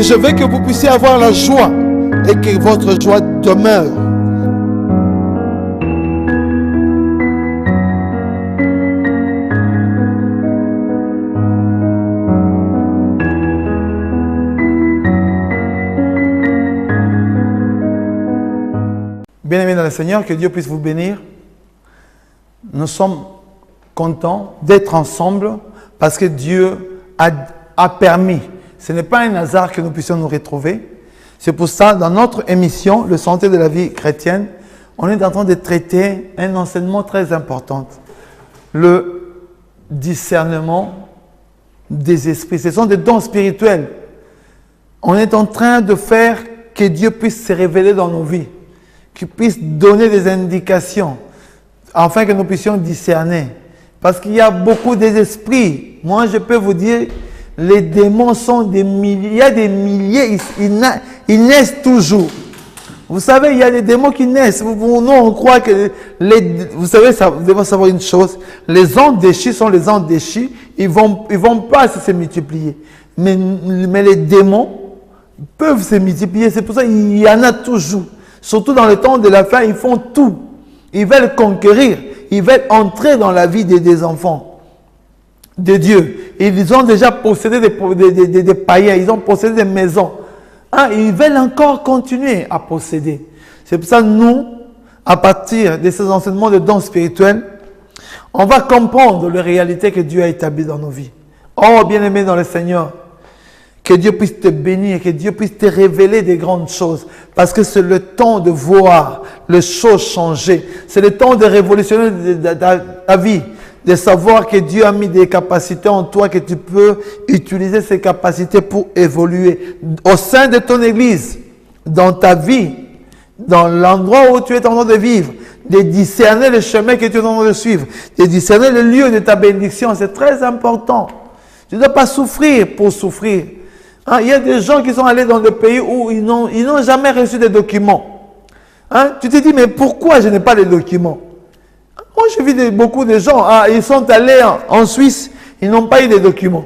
Et je veux que vous puissiez avoir la joie et que votre joie demeure. Bien-aimés dans le Seigneur, que Dieu puisse vous bénir. Nous sommes contents d'être ensemble parce que Dieu a permis. Ce n'est pas un hasard que nous puissions nous retrouver. C'est pour ça, dans notre émission, Le Santé de la vie chrétienne, on est en train de traiter un enseignement très important. Le discernement des esprits. Ce sont des dons spirituels. On est en train de faire que Dieu puisse se révéler dans nos vies, qu'il puisse donner des indications, afin que nous puissions discerner. Parce qu'il y a beaucoup d'esprits. Moi, je peux vous dire, les démons sont des milliers. Il y a des milliers, ils naissent toujours. Vous savez, il y a des démons qui naissent. Nous, on croit que... vous savez, vous devez savoir une chose. Les anges déchus sont les anges déchus. Ils vont pas se multiplier. Mais les démons peuvent se multiplier. C'est pour ça qu'il y en a toujours. Surtout dans le temps de la fin, ils font tout. Ils veulent conquérir. Ils veulent entrer dans la vie des enfants de Dieu. Ils ont déjà possédé des païens. Ils ont possédé des maisons. Ils veulent encore continuer à posséder. C'est pour ça que nous, à partir de ces enseignements de dons spirituels, on va comprendre les réalités que Dieu a établies dans nos vies. Oh, bien-aimé dans le Seigneur, que Dieu puisse te bénir, que Dieu puisse te révéler des grandes choses. Parce que c'est le temps de voir les choses changer. C'est le temps de révolutionner ta vie. De savoir que Dieu a mis des capacités en toi, que tu peux utiliser ces capacités pour évoluer. Au sein de ton église, dans ta vie, dans l'endroit où tu es en train de vivre, de discerner le chemin que tu es en train de suivre, de discerner le lieu de ta bénédiction. C'est très important. Tu ne dois pas souffrir pour souffrir. Il y a des gens qui sont allés dans des pays où ils n'ont jamais reçu de documents. Tu te dis, mais pourquoi je n'ai pas de documents? Moi, j'ai vu beaucoup de gens, ils sont allés en Suisse, ils n'ont pas eu de documents.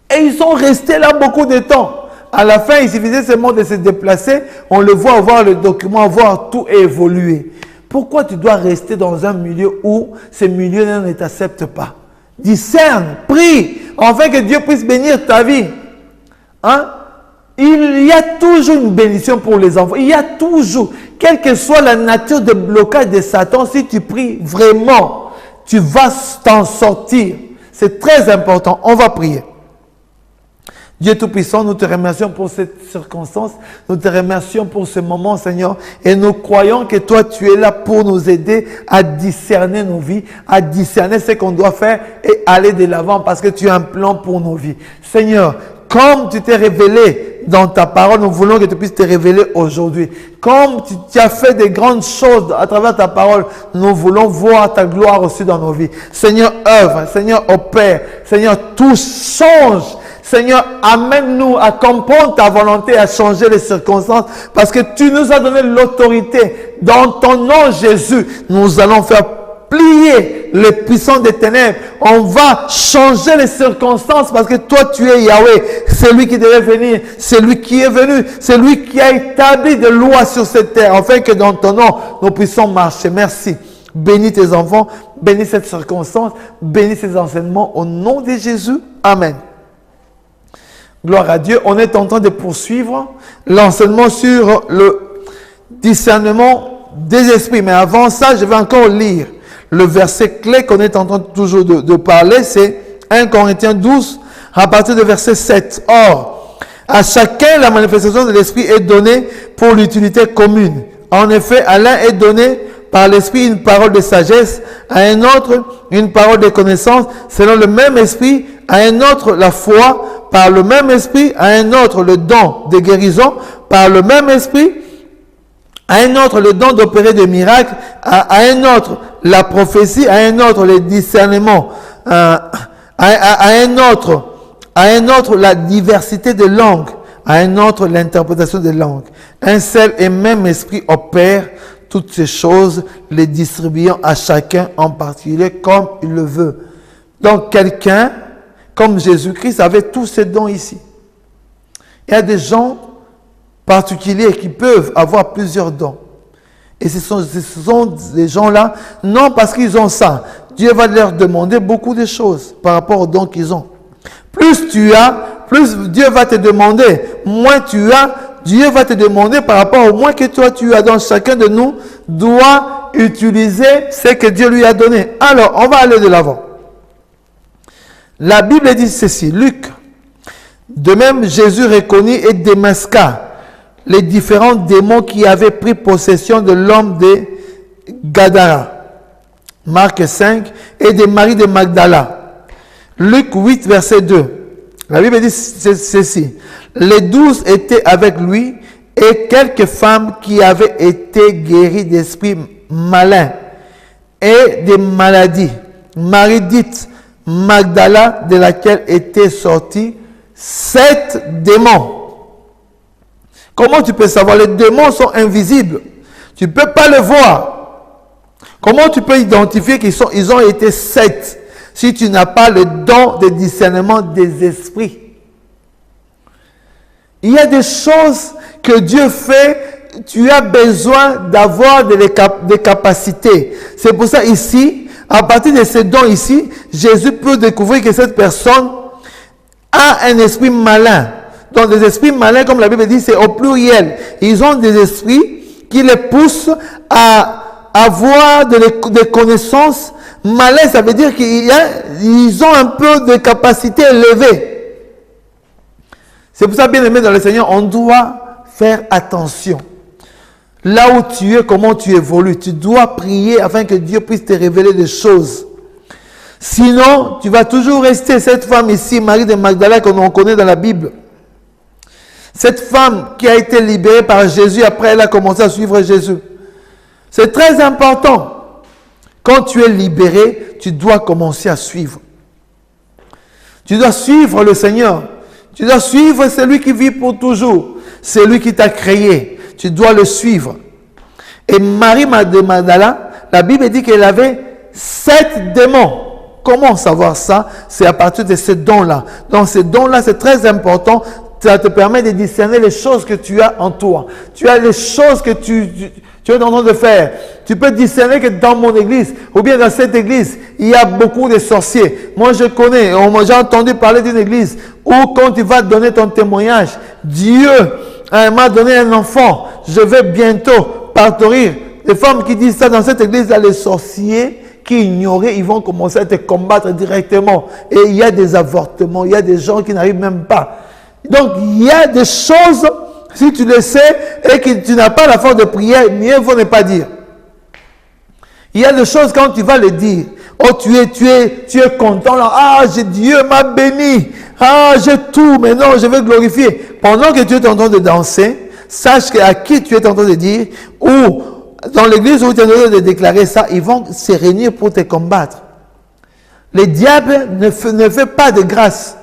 Et ils sont restés là beaucoup de temps. À la fin, il suffisait seulement de se déplacer, on le voit avoir le document, voir tout évoluer. Pourquoi tu dois rester dans un milieu où ce milieu ne t'accepte pas? Discerne, prie, afin que Dieu puisse bénir ta vie. Il y a toujours une bénédiction pour les enfants. Il y a toujours, quelle que soit la nature de blocage de Satan, si tu pries vraiment, tu vas t'en sortir. C'est très important. On va prier. Dieu Tout-Puissant, nous te remercions pour cette circonstance. Nous te remercions pour ce moment, Seigneur. Et nous croyons que toi, tu es là pour nous aider à discerner nos vies, à discerner ce qu'on doit faire et aller de l'avant parce que tu as un plan pour nos vies. Seigneur, comme tu t'es révélé dans ta parole, nous voulons que tu puisses te révéler aujourd'hui. Comme tu as fait des grandes choses à travers ta parole, nous voulons voir ta gloire aussi dans nos vies. Seigneur, œuvre, Seigneur, opère, Seigneur, tout change. Seigneur, amène-nous à comprendre ta volonté, à changer les circonstances, parce que tu nous as donné l'autorité. Dans ton nom, Jésus, nous allons faire plier les puissants des ténèbres. On va changer les circonstances parce que toi, tu es Yahweh. C'est lui qui devait venir. C'est lui qui est venu. C'est lui qui a établi des lois sur cette terre, afin que dans ton nom, nous puissions marcher. Merci. Bénis tes enfants. Bénis cette circonstance. Bénis ces enseignements. Au nom de Jésus. Amen. Gloire à Dieu. On est en train de poursuivre l'enseignement sur le discernement des esprits. Mais avant ça, je vais encore lire le verset clé qu'on est en train toujours de parler. C'est 1 Corinthiens 12 à partir de verset 7. Or, à chacun la manifestation de l'esprit est donnée pour l'utilité commune. En effet, à l'un est donné par l'esprit une parole de sagesse, à un autre une parole de connaissance selon le même esprit, à un autre la foi par le même esprit, à un autre le don de guérison par le même esprit, à un autre le don d'opérer des miracles, à un autre la prophétie, à un autre le discernement, à un autre la diversité de langues, à un autre l'interprétation des langues. Un seul et même esprit opère toutes ces choses, les distribuant à chacun en particulier comme il le veut. Donc quelqu'un, comme Jésus-Christ, avait tous ces dons ici. Il y a des gens particuliers qui peuvent avoir plusieurs dons. Et ce sont des gens-là, non parce qu'ils ont ça. Dieu va leur demander beaucoup de choses par rapport aux dons qu'ils ont. Plus tu as, plus Dieu va te demander. Moins tu as, Dieu va te demander par rapport au moins que toi tu as. Donc chacun de nous doit utiliser ce que Dieu lui a donné. Alors, on va aller de l'avant. La Bible dit ceci, Luc. De même, Jésus reconnut et démasqua les différents démons qui avaient pris possession de l'homme de Gadara. Marc 5, et de Marie de Magdala. Luc 8, verset 2. La Bible dit ceci. Les 12 étaient avec lui et quelques femmes qui avaient été guéries d'esprits malins et de maladies. Marie dite Magdala, de laquelle étaient sortis 7 démons. Comment tu peux savoir? Les démons sont invisibles. Tu ne peux pas le voir. Comment tu peux identifier qu'ils ont été 7 si tu n'as pas le don de discernement des esprits? Il y a des choses que Dieu fait, tu as besoin d'avoir des capacités. C'est pour ça ici, à partir de ces dons ici, Jésus peut découvrir que cette personne a un esprit malin. Donc des esprits malins, comme la Bible dit, c'est au pluriel. Ils ont des esprits qui les poussent à avoir des connaissances malines. Ça veut dire qu'ils ont un peu de capacité élevée. C'est pour ça, bien aimé dans le Seigneur, on doit faire attention. Là où tu es, comment tu évolues, tu dois prier afin que Dieu puisse te révéler des choses. Sinon, tu vas toujours rester cette femme ici, Marie de Magdala, qu'on connaît dans la Bible. Cette femme qui a été libérée par Jésus, après elle a commencé à suivre Jésus. C'est très important. Quand tu es libéré, tu dois commencer à suivre. Tu dois suivre le Seigneur. Tu dois suivre celui qui vit pour toujours. Celui qui t'a créé. Tu dois le suivre. Et Marie de Magdala, la Bible dit qu'elle avait 7 démons. Comment savoir ça? C'est à partir de ces dons-là. Donc ces dons-là, c'est très important. Ça te permet de discerner les choses que tu as en toi. Tu as les choses que tu es en train de faire. Tu peux discerner que dans mon église, ou bien dans cette église, il y a beaucoup de sorciers. Moi, je connais, j'ai entendu parler d'une église où quand tu vas donner ton témoignage, Dieu m'a donné un enfant, je vais bientôt partir. Les femmes qui disent ça dans cette église, là, les sorciers qui ignoraient, ils vont commencer à te combattre directement. Et il y a des avortements, il y a des gens qui n'arrivent même pas. Donc, il y a des choses, si tu le sais, et que tu n'as pas la force de prière, mieux vaut ne pas dire. Il y a des choses, quand tu vas le dire, oh, tu es content, là, ah, Dieu m'a béni, ah, j'ai tout, mais non, je veux glorifier. Pendant que tu es en train de danser, sache à qui tu es en train de dire, ou dans l'église où tu es en train de déclarer ça, ils vont se réunir pour te combattre. Le diable ne fait pas de grâce.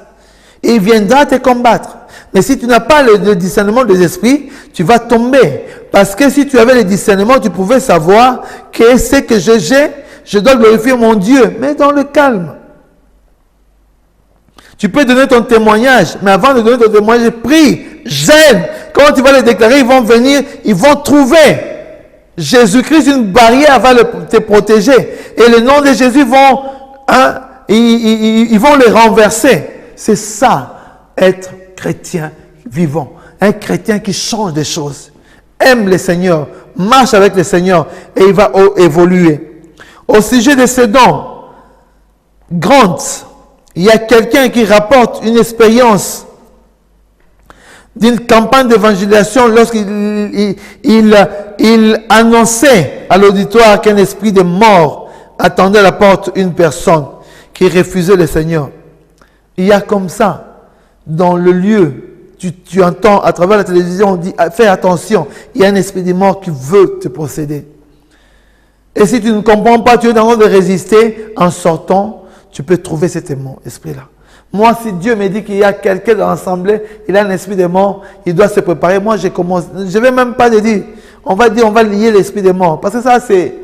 Il viendra te combattre. Mais si tu n'as pas le discernement des esprits, tu vas tomber. Parce que si tu avais le discernement, tu pouvais savoir que ce que j'ai, je dois glorifier mon Dieu. Mais dans le calme. Tu peux donner ton témoignage. Mais avant de donner ton témoignage, prie, gêne. Quand tu vas le déclarer, ils vont venir, ils vont trouver Jésus-Christ, une barrière va te protéger. Et le nom de Jésus ils vont les renverser. C'est ça, être chrétien vivant. Un chrétien qui change des choses. Aime le Seigneur, marche avec le Seigneur et il va évoluer. Au sujet de ces dons, Grant, il y a quelqu'un qui rapporte une expérience d'une campagne d'évangélisation lorsqu'il annonçait à l'auditoire qu'un esprit de mort attendait à la porte une personne qui refusait le Seigneur. Il y a comme ça, dans le lieu, tu entends à travers la télévision, on dit, fais attention, il y a un esprit de mort qui veut te posséder. Et si tu ne comprends pas, tu es en train de résister, en sortant, tu peux trouver cet esprit-là. Moi, si Dieu me dit qu'il y a quelqu'un dans l'assemblée, il a un esprit de mort, il doit se préparer. Moi, je ne vais même pas le dire. On va lier l'esprit de mort. Parce que ça, c'est...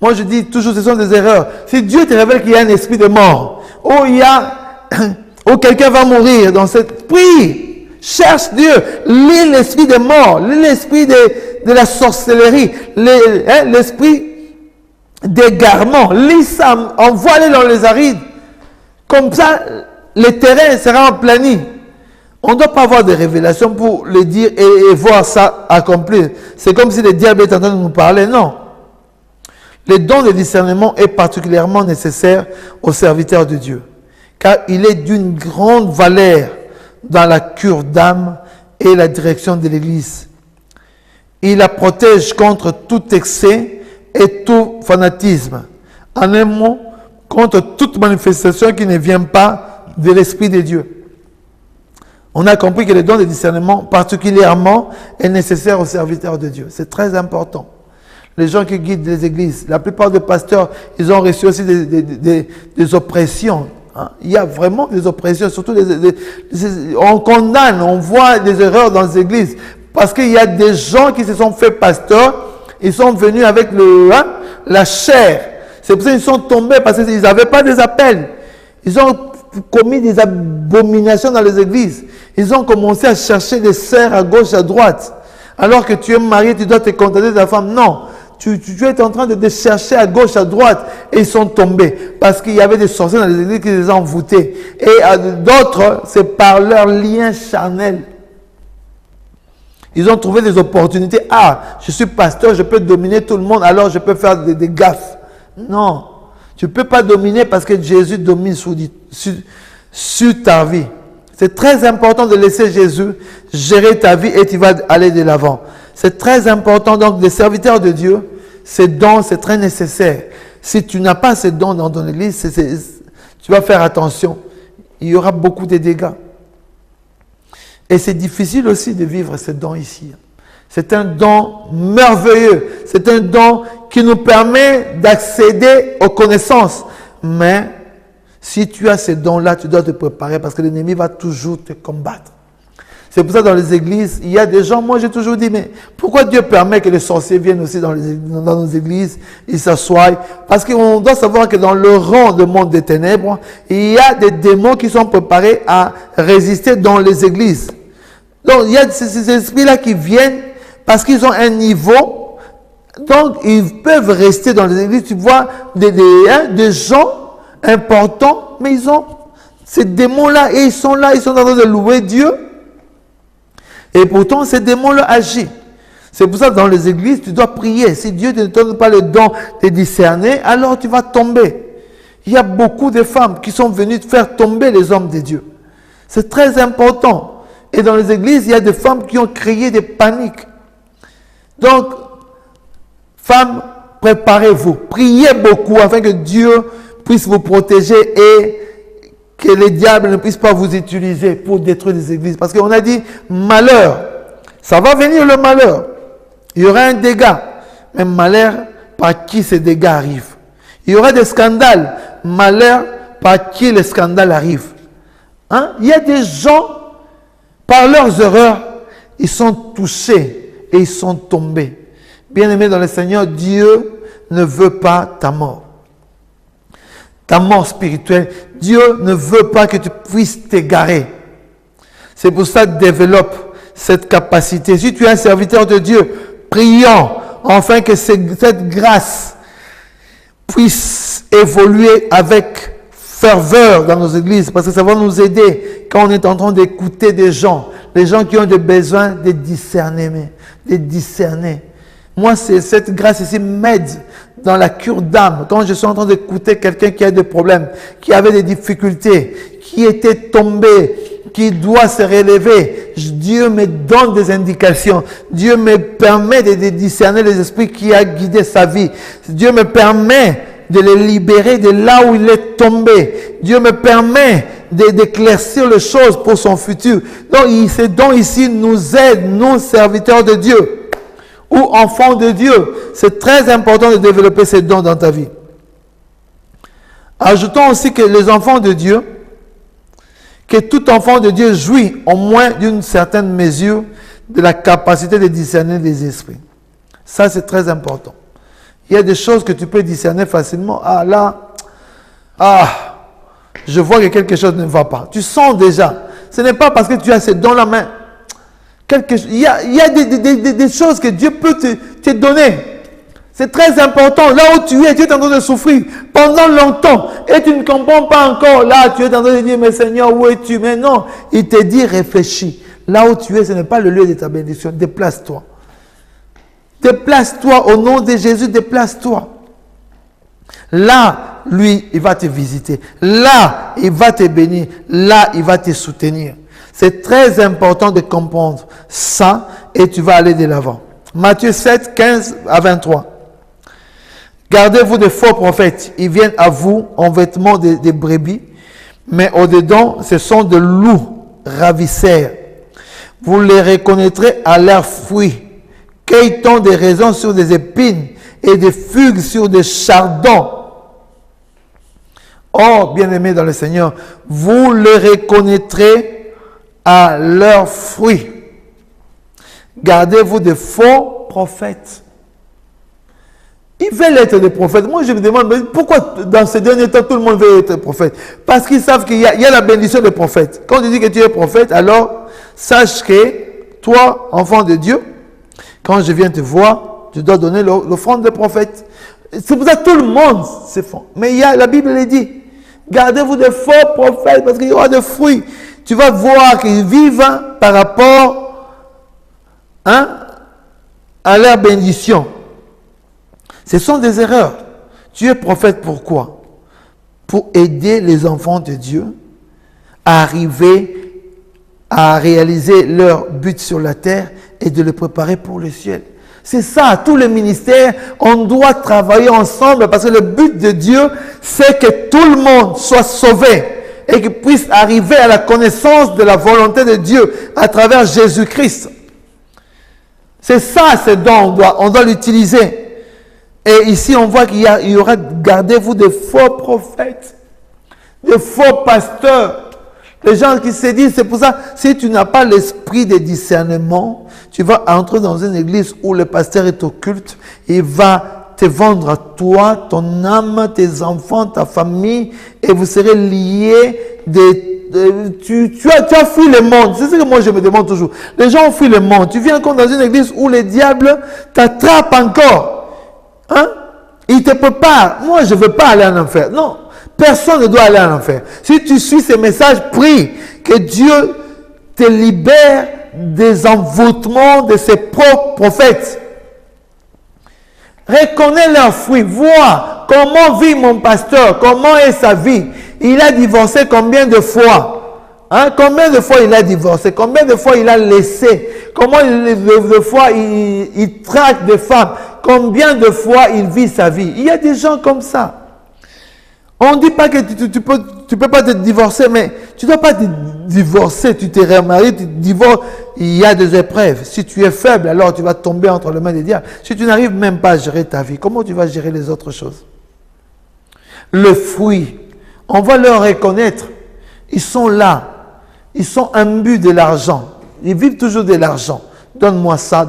Moi, je dis toujours, ce sont des erreurs. Si Dieu te révèle qu'il y a un esprit de mort, ou quelqu'un va mourir dans cette... Prie! Cherche Dieu. Lis l'esprit des morts. Lis l'esprit de la sorcellerie. L'esprit d'égarement. Lis ça. Envoie-les dans les arides. Comme ça, le terrain sera emplani. On ne doit pas avoir des révélations pour le dire et voir ça accomplir. C'est comme si le diable était en train de nous parler. Non. Le don de discernement est particulièrement nécessaire aux serviteurs de Dieu, car il est d'une grande valeur dans la cure d'âme et la direction de l'Église. Il la protège contre tout excès et tout fanatisme. En un mot, contre toute manifestation qui ne vient pas de l'Esprit de Dieu. On a compris que le don de discernement particulièrement est nécessaire aux serviteurs de Dieu. C'est très important. Les gens qui guident les églises, la plupart des pasteurs, ils ont reçu aussi des oppressions. Hein. Il y a vraiment des oppressions, surtout on condamne, on voit des erreurs dans les églises. Parce qu'il y a des gens qui se sont fait pasteurs, ils sont venus avec la chair. C'est pour ça qu'ils sont tombés, parce qu'ils n'avaient pas des appels. Ils ont commis des abominations dans les églises. Ils ont commencé à chercher des sœurs à gauche, à droite. Alors que tu es marié, tu dois te contenter de ta femme. Non. Tu es en train de te chercher à gauche, à droite, et ils sont tombés. Parce qu'il y avait des sorciers dans les églises qui les ont envoûtés. Et d'autres, c'est par leur lien charnel. Ils ont trouvé des opportunités. Ah, je suis pasteur, je peux dominer tout le monde, alors je peux faire des gaffes. Non. Tu ne peux pas dominer parce que Jésus domine sur ta vie. C'est très important de laisser Jésus gérer ta vie et tu vas aller de l'avant. C'est très important donc des serviteurs de Dieu. Ces dons, c'est très nécessaire. Si tu n'as pas ces dons dans ton église, tu vas faire attention. Il y aura beaucoup de dégâts. Et c'est difficile aussi de vivre ces dons ici. C'est un don merveilleux. C'est un don qui nous permet d'accéder aux connaissances. Mais si tu as ces dons-là, tu dois te préparer parce que l'ennemi va toujours te combattre. C'est pour ça que dans les églises, il y a des gens, moi j'ai toujours dit, mais pourquoi Dieu permet que les sorciers viennent aussi dans nos églises, ils s'assoient? Parce qu'on doit savoir que dans le rang du monde des ténèbres, il y a des démons qui sont préparés à résister dans les églises. Donc il y a ces esprits-là qui viennent parce qu'ils ont un niveau, donc ils peuvent rester dans les églises. Tu vois des gens importants, mais ils ont ces démons-là et ils sont là, ils sont en train de louer Dieu. Et pourtant, ces démons-là agissent. C'est pour ça que dans les églises, tu dois prier. Si Dieu ne te donne pas le don de discerner, alors tu vas tomber. Il y a beaucoup de femmes qui sont venues faire tomber les hommes de Dieu. C'est très important. Et dans les églises, il y a des femmes qui ont créé des paniques. Donc, femmes, préparez-vous. Priez beaucoup afin que Dieu puisse vous protéger et que les diables ne puissent pas vous utiliser pour détruire les églises. Parce qu'on a dit malheur. Ça va venir le malheur. Il y aura un dégât. Mais malheur par qui ces dégâts arrivent. Il y aura des scandales. Malheur par qui les scandales arrivent. Hein? Il y a des gens, par leurs erreurs, ils sont touchés et ils sont tombés. Bien-aimés dans le Seigneur, Dieu ne veut pas ta mort. Ta mort spirituelle. Dieu ne veut pas que tu puisses t'égarer. C'est pour ça que développe cette capacité. Si tu es un serviteur de Dieu, prions afin que cette grâce puisse évoluer avec ferveur dans nos églises, parce que ça va nous aider quand on est en train d'écouter des gens, les gens qui ont des besoins de discerner, de discerner. Moi, cette grâce ici m'aide dans la cure d'âme. Quand je suis en train d'écouter quelqu'un qui a des problèmes, qui avait des difficultés, qui était tombé, qui doit se relever, Dieu me donne des indications. Dieu me permet de discerner les esprits qui a guidé sa vie. Dieu me permet de les libérer de là où il est tombé. Dieu me permet d'éclaircir les choses pour son futur. Donc, ces dons ici nous aident, nous, serviteurs de Dieu ou enfants de Dieu. C'est très important de développer ces dons dans ta vie. Ajoutons aussi que les enfants de Dieu, que tout enfant de Dieu jouit au moins d'une certaine mesure de la capacité de discerner les esprits. Ça, c'est très important. Il y a des choses que tu peux discerner facilement. Ah là, je vois que quelque chose ne va pas. Tu sens déjà. Ce n'est pas parce que tu as ces dons-là, mais il y a des choses que Dieu peut te donner. C'est très important. Là où tu es en train de souffrir pendant longtemps et tu ne comprends pas encore. Là, tu es en train de dire, mais Seigneur, où es-tu? Mais non, il te dit, réfléchis. Là où tu es, ce n'est pas le lieu de ta bénédiction. Déplace-toi. Déplace-toi au nom de Jésus, déplace-toi. Là, lui, il va te visiter. Là, il va te bénir. Là, il va te soutenir. C'est très important de comprendre ça et tu vas aller de l'avant. Matthieu 7, 15 à 23. Gardez-vous de faux prophètes. Ils viennent à vous en vêtements de brebis, mais au-dedans, ce sont de loups ravisseurs. Vous les reconnaîtrez à leurs fruits. Cueille-t-on des raisins sur des épines et des figues sur des chardons? Oh, bien-aimés dans le Seigneur, vous les reconnaîtrez à leurs fruits. Gardez-vous de faux prophètes. Ils veulent être des prophètes. Moi, je me demande, mais pourquoi dans ces derniers temps, tout le monde veut être prophète? Parce qu'ils savent qu'il y a la bénédiction des prophètes. Quand tu dis que tu es prophète, alors sache que toi, enfant de Dieu, quand je viens te voir, tu dois donner l'offrande des prophètes. C'est pour ça que tout le monde se font. Mais la Bible le dit. Gardez-vous de faux prophètes parce qu'il y aura des fruits. Tu vas voir qu'ils vivent par rapport à leur bénédiction. Ce sont des erreurs. Tu es prophète pourquoi? Pour aider les enfants de Dieu à arriver à réaliser leur but sur la terre et de les préparer pour le ciel. C'est ça, tous les ministères, on doit travailler ensemble parce que le but de Dieu, c'est que tout le monde soit sauvé et qu'il puisse arriver à la connaissance de la volonté de Dieu à travers Jésus-Christ. C'est ça, ce dont on doit l'utiliser. Et ici, on voit qu'il y aura, gardez-vous de faux prophètes, de faux pasteurs. Les gens qui se disent, c'est pour ça, si tu n'as pas l'esprit de discernement, tu vas entrer dans une église où le pasteur est occulte, il va te vendre à toi, ton âme, tes enfants, ta famille, et vous serez liés tu as fui le monde. C'est ce que moi je me demande toujours. Les gens ont fui le monde. Tu viens encore dans une église où le diable t'attrape encore. Il te prépare. Moi, je ne veux pas aller en enfer. Non. Personne ne doit aller en enfer. Si tu suis ces messages, prie que Dieu te libère des envoûtements de ses propres prophètes. Reconnais leurs fruits. Vois comment vit mon pasteur, comment est sa vie. Il a divorcé combien de fois? Combien de fois il a divorcé? Combien de fois il a laissé? Combien de fois il traque des femmes? Combien de fois il vit sa vie? Il y a des gens comme ça. On ne dit pas que tu peux pas te divorcer, mais tu ne dois pas te divorcer, tu te remaries, tu te divorces. Il y a des épreuves. Si tu es faible, alors tu vas tomber entre les mains des diables. Si tu n'arrives même pas à gérer ta vie, comment tu vas gérer les autres choses? Le fruit, on va leur reconnaître. Ils sont là. Ils sont imbus de l'argent. Ils vivent toujours de l'argent. Donne-moi ça.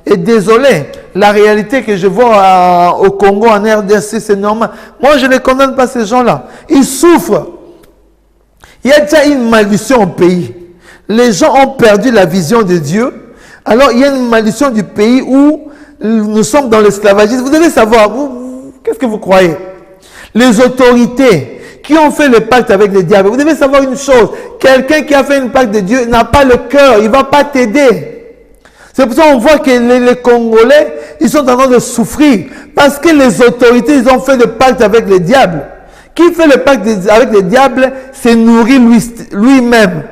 Et désolé, la réalité que je vois au Congo, en RDC, c'est normal. Moi, je ne condamne pas ces gens-là. Ils souffrent. Il y a déjà une malédiction au pays. Les gens ont perdu la vision de Dieu. Alors, il y a une malédiction du pays où nous sommes dans l'esclavagisme. Vous devez savoir, qu'est-ce que vous croyez? Les autorités qui ont fait le pacte avec le diable. Vous devez savoir une chose. Quelqu'un qui a fait un pacte de Dieu n'a pas le cœur. Il ne va pas t'aider. C'est pour ça qu'on voit que les Congolais, ils sont en train de souffrir. Parce que les autorités, ils ont fait le pacte avec le diable. Qui fait le pacte avec le diable, c'est nourrir lui-même.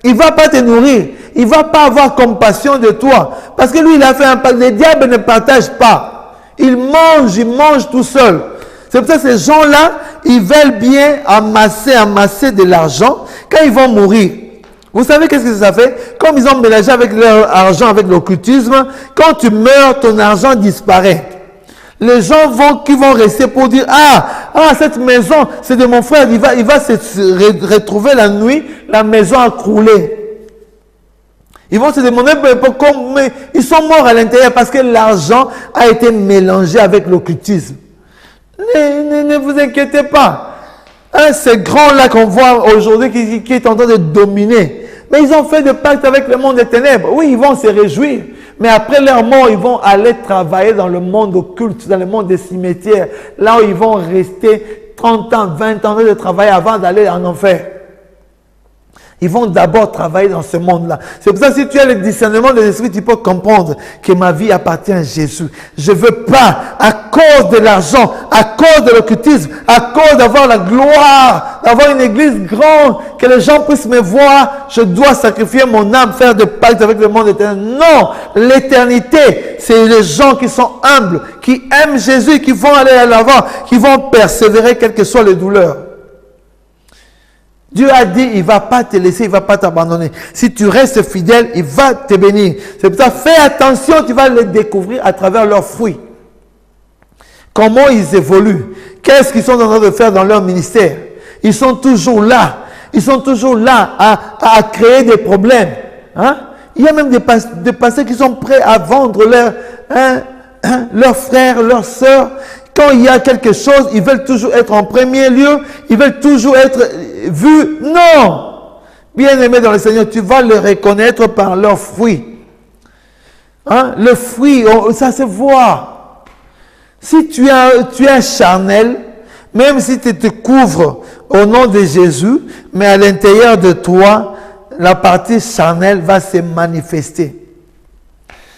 Il ne va pas te nourrir. Il ne va pas avoir compassion de toi. Parce que lui, il a fait un pacte. Le diable ne partage pas. Il mange tout seul. C'est pour ça que ces gens-là, ils veulent bien amasser de l'argent quand ils vont mourir. Vous savez qu'est-ce que ça fait? Comme ils ont mélangé avec leur argent, avec l'occultisme, quand tu meurs, ton argent disparaît. Les gens qui vont rester pour dire, cette maison, c'est de mon frère, il va se retrouver la nuit, la maison a croulé. Ils vont se demander mais ils sont morts à l'intérieur parce que l'argent a été mélangé avec l'occultisme. Ne vous inquiétez pas. Ce grand-là qu'on voit aujourd'hui qui est en train de dominer Mais ils ont fait des pactes avec le monde des ténèbres. Oui, ils vont se réjouir. Mais après leur mort, ils vont aller travailler dans le monde occulte, dans le monde des cimetières. Là où ils vont rester 30 ans, 20 ans de travail avant d'aller en enfer. Ils vont d'abord travailler dans ce monde-là. C'est pour ça que si tu as le discernement de l'esprit, tu peux comprendre que ma vie appartient à Jésus. Je ne veux pas, à cause de l'argent, à cause de l'occultisme, à cause d'avoir la gloire, d'avoir une église grande, que les gens puissent me voir, je dois sacrifier mon âme, faire des pactes avec le monde éternel. Non, l'éternité, c'est les gens qui sont humbles, qui aiment Jésus, qui vont aller à l'avant, qui vont persévérer quelles que soient les douleurs. Dieu a dit, il ne va pas te laisser, il ne va pas t'abandonner. Si tu restes fidèle, il va te bénir. C'est pour ça, fais attention, tu vas les découvrir à travers leurs fruits. Comment ils évoluent. Qu'est-ce qu'ils sont en train de faire dans leur ministère. Ils sont toujours là. Ils sont toujours là à créer des problèmes. Hein? Il y a même des pasteurs qui sont prêts à vendre leurs frères, leurs sœurs. Quand il y a quelque chose, ils veulent toujours être en premier lieu, ils veulent toujours être vus. Non! Bien-aimé dans le Seigneur, tu vas les reconnaître par leurs fruits. Hein? Le fruit, ça se voit. Si tu es charnel, même si tu te couvres au nom de Jésus, mais à l'intérieur de toi, la partie charnelle va se manifester.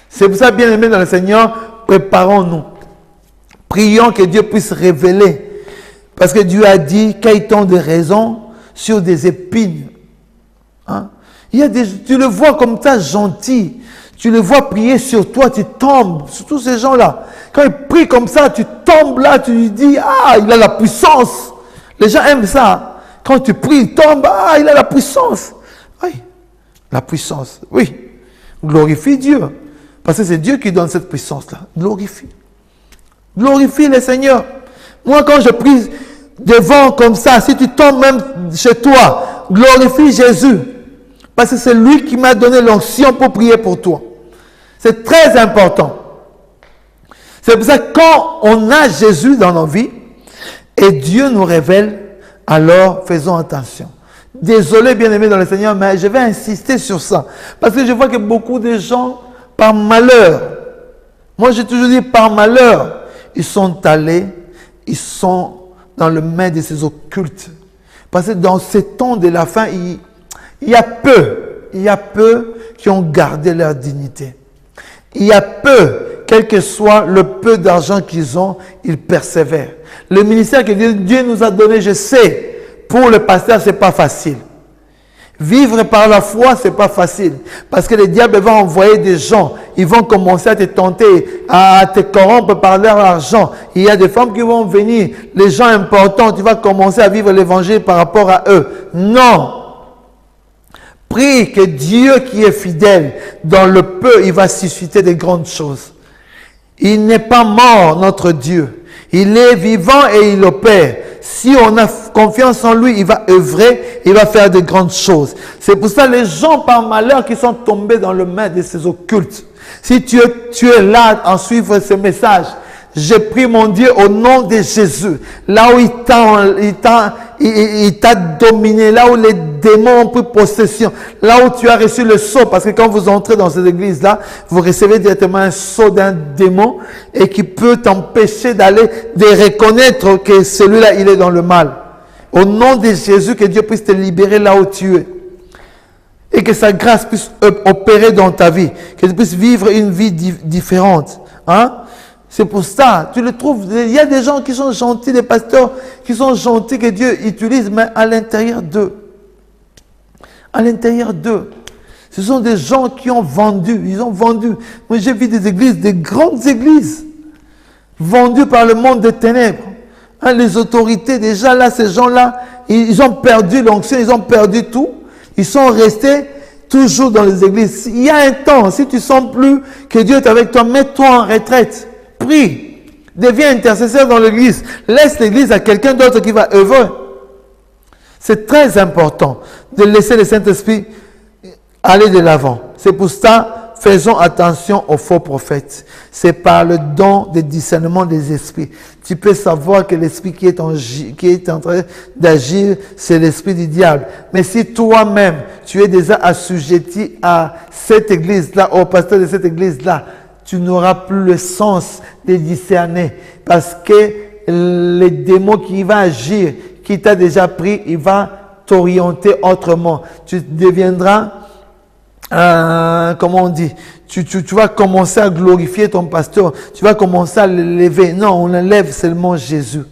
C'est pour ça, bien-aimé dans le Seigneur, préparons-nous. Prions que Dieu puisse révéler. Parce que Dieu a dit, qu'aille-t-on de raison sur des épines. Hein? Tu le vois comme ça, gentil. Tu le vois prier sur toi, tu tombes. Sur tous ces gens-là. Quand ils prient comme ça, tu tombes là, tu lui dis, ah, il a la puissance. Les gens aiment ça. Quand tu pries, il tombe, ah, il a la puissance. Oui, la puissance, oui. Glorifie Dieu. Parce que c'est Dieu qui donne cette puissance-là. Glorifie. Glorifie le Seigneur. Moi, quand je prie devant comme ça, si tu tombes même chez toi, glorifie Jésus. Parce que c'est lui qui m'a donné l'onction pour prier pour toi. C'est très important. C'est pour ça que quand on a Jésus dans nos vies, et Dieu nous révèle, alors faisons attention. Désolé, bien-aimé dans le Seigneur, mais je vais insister sur ça. Parce que je vois que beaucoup de gens, par malheur, moi j'ai toujours dit par malheur, ils sont allés, ils sont dans le main de ces occultes. Parce que dans ces temps de la fin, il y a peu qui ont gardé leur dignité. Il y a peu, quel que soit le peu d'argent qu'ils ont, ils persévèrent. Le ministère que Dieu nous a donné, je sais, pour le pasteur, ce n'est pas facile. Vivre par la foi, ce n'est pas facile. Parce que le diable va envoyer des gens. Ils vont commencer à te tenter, à te corrompre par leur argent. Il y a des femmes qui vont venir. Les gens importants, tu vas commencer à vivre l'évangile par rapport à eux. Non. Prie que Dieu qui est fidèle, dans le peu, il va susciter de grandes choses. Il n'est pas mort, notre Dieu. Il est vivant et il opère. Si on a confiance en lui, il va œuvrer, il va faire de grandes choses. C'est pour ça les gens par malheur qui sont tombés dans le main de ces occultes. Si tu es là en suivre ce message, j'ai pris mon Dieu au nom de Jésus. Là où il t'a dominé, là où les démons ont pris possession, là où tu as reçu le sceau, parce que quand vous entrez dans cette église-là, vous recevez directement un sceau d'un démon et qui peut t'empêcher de reconnaître que celui-là, il est dans le mal. Au nom de Jésus, que Dieu puisse te libérer là où tu es. Et que sa grâce puisse opérer dans ta vie. Que tu puisses vivre une vie différente. Hein? C'est pour ça, tu le trouves, il y a des gens qui sont gentils, des pasteurs qui sont gentils que Dieu utilise, mais à l'intérieur d'eux. À l'intérieur d'eux. Ce sont des gens qui ont vendu, ils ont vendu. Moi j'ai vu des églises, des grandes églises, vendues par le monde des ténèbres. Hein, les autorités, déjà là, ces gens-là, ils ont perdu l'onction, ils ont perdu tout. Ils sont restés toujours dans les églises. Il y a un temps, si tu sens plus que Dieu est avec toi, mets-toi en retraite. Prie, deviens intercesseur dans l'église. Laisse l'église à quelqu'un d'autre qui va œuvrer. C'est très important de laisser le Saint-Esprit aller de l'avant. C'est pour ça, faisons attention aux faux prophètes. C'est par le don de discernement des esprits. Tu peux savoir que l'esprit qui est en train d'agir, c'est l'esprit du diable. Mais si toi-même, tu es déjà assujetti à cette église-là, au pasteur de cette église-là, tu n'auras plus le sens de discerner. Parce que le démon qui va agir, qui t'a déjà pris, il va t'orienter autrement. Tu deviendras, comment on dit, tu vas commencer à glorifier ton pasteur. Tu vas commencer à l'élever. Non, on élève seulement Jésus.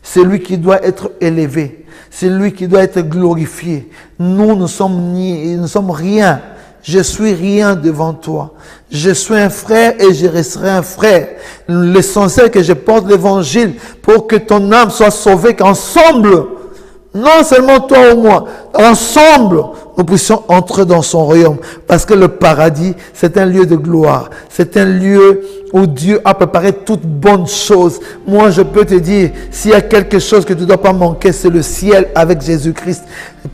C'est lui qui doit être élevé. C'est lui qui doit être glorifié. Nous ne sommes rien. Je suis rien devant toi. Je suis un frère et je resterai un frère. L'essentiel que je porte l'évangile pour que ton âme soit sauvée, qu'ensemble, non seulement toi ou moi, ensemble, nous puissions entrer dans son royaume. Parce que le paradis, c'est un lieu de gloire. C'est un lieu où Dieu a préparé toutes bonnes choses. Moi, je peux te dire, s'il y a quelque chose que tu ne dois pas manquer, c'est le ciel avec Jésus-Christ.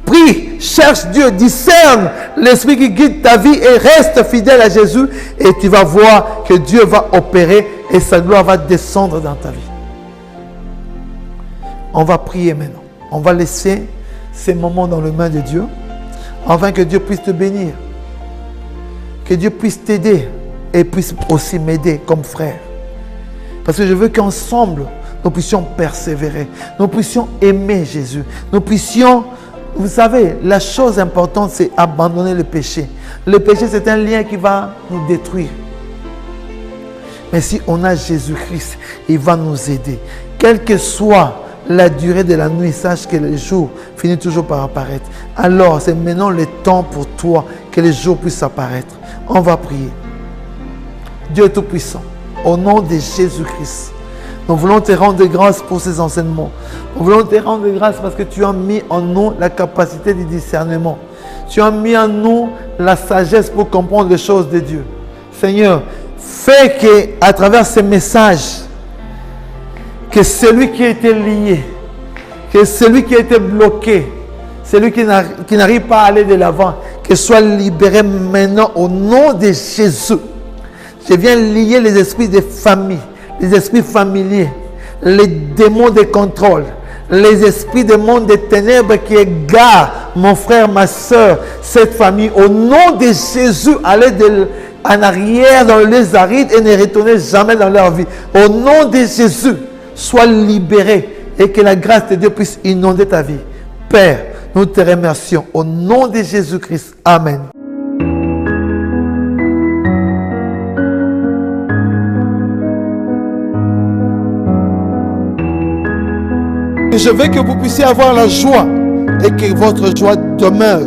Prie, cherche Dieu, discerne l'esprit qui guide ta vie et reste fidèle à Jésus. Et tu vas voir que Dieu va opérer et sa gloire va descendre dans ta vie. On va prier maintenant. On va laisser ces moments dans les mains de Dieu, afin que Dieu puisse te bénir, que Dieu puisse t'aider et puisse aussi m'aider comme frère. Parce que je veux qu'ensemble, nous puissions persévérer, nous puissions aimer Jésus, nous puissions, vous savez, la chose importante, c'est abandonner le péché. Le péché, c'est un lien qui va nous détruire. Mais si on a Jésus-Christ, il va nous aider. Quel que soit la durée de la nuit, sache que le jour finit toujours par apparaître. Alors, c'est maintenant le temps pour toi que le jour puisse apparaître. On va prier. Dieu Tout-Puissant, au nom de Jésus-Christ, nous voulons te rendre grâce pour ces enseignements. Nous voulons te rendre grâce parce que tu as mis en nous la capacité de discernement. Tu as mis en nous la sagesse pour comprendre les choses de Dieu. Seigneur, fais qu'à travers ces messages, que celui qui a été lié, que celui qui a été bloqué, celui qui n'arrive pas à aller de l'avant, qu'il soit libéré maintenant au nom de Jésus. Je viens lier les esprits de famille, les esprits familiers, les démons de contrôle, les esprits du monde des ténèbres qui égarent mon frère, ma soeur, cette famille. Au nom de Jésus, allez en arrière dans les arides et ne retournez jamais dans leur vie. Au nom de Jésus, sois libéré et que la grâce de Dieu puisse inonder ta vie. Père, nous te remercions au nom de Jésus-Christ. Amen. Et je veux que vous puissiez avoir la joie et que votre joie demeure.